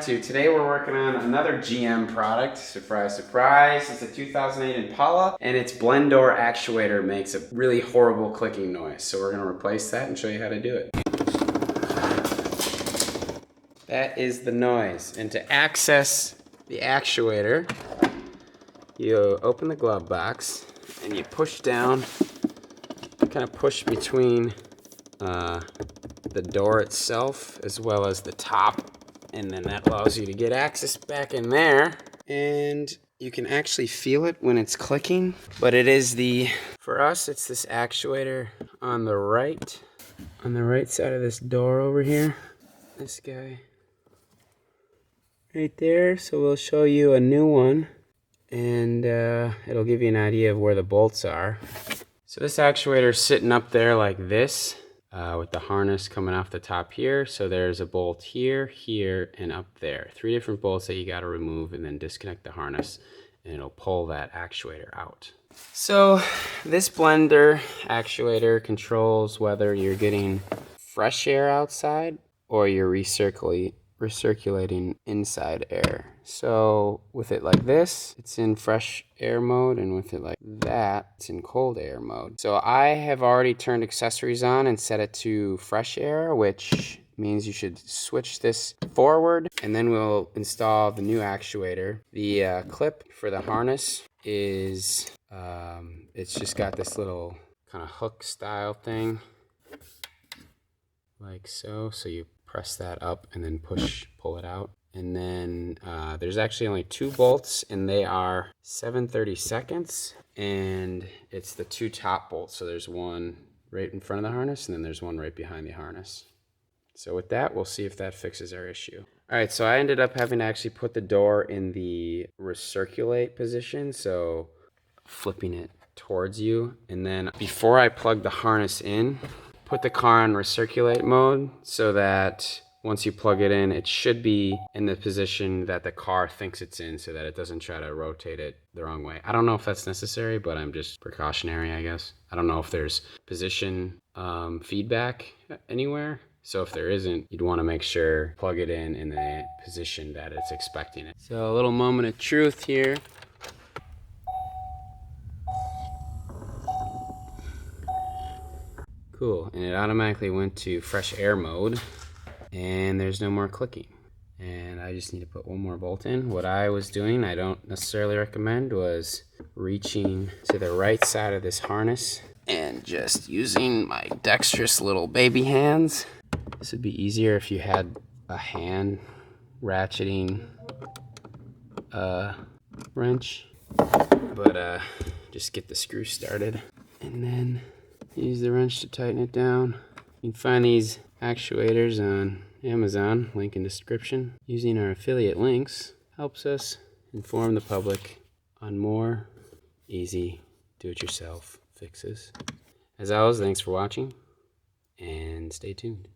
Today we're working on another GM product. Surprise, surprise. It's a 2008 Impala, and its blend door actuator makes a really horrible clicking noise. So we're going to replace that and show you how to do it. That is the noise. And to access the actuator, you open the glove box and you push down, kind of push between the door itself as well as the top. And then that allows you to get access back in there. And you can actually feel it when it's clicking. But it is for us, it's this actuator on the right side of this door over here. This guy. Right there. So we'll show you a new one. And it'll give you an idea of where the bolts are. So this actuator is sitting up there like this. With the harness coming off the top here. So there's a bolt here, here, and up there. 3 different bolts that you got to remove and then disconnect the harness, and it'll pull that actuator out. So this blender actuator controls whether you're getting fresh air outside or you're recirculating inside air. So with it like this, it's in fresh air mode, and with it like that, it's in cold air mode. So I have already turned accessories on and set it to fresh air, which means you should switch this forward, and then we'll install the new actuator. The clip for the harness is, it's just got this little kind of hook style thing, like so. So you press that up and then pull it out. And then there's actually only 2 bolts, and they are 7/32, and it's the 2 top bolts. So there's one right in front of the harness, and then there's one right behind the harness. So with that, we'll see if that fixes our issue. All right, so I ended up having to actually put the door in the recirculate position, so flipping it towards you. And then before I plug the harness in, put the car on recirculate mode so that once you plug it in, it should be in the position that the car thinks it's in, so that it doesn't try to rotate it the wrong way. I don't know if that's necessary, but I'm just precautionary, I guess. I don't know if there's position feedback anywhere. So if there isn't, you'd want to make sure plug it in the position that it's expecting it. So a little moment of truth here. Cool, and it automatically went to fresh air mode, and there's no more clicking. And I just need to put one more bolt in. What I was doing, I don't necessarily recommend, was reaching to the right side of this harness and just using my dexterous little baby hands. This would be easier if you had a hand ratcheting wrench, but just get the screw started and then use the wrench to tighten it down. You can find these actuators on Amazon, link in description. Using our affiliate links helps us inform the public on more easy do-it-yourself fixes. As always, thanks for watching, and stay tuned.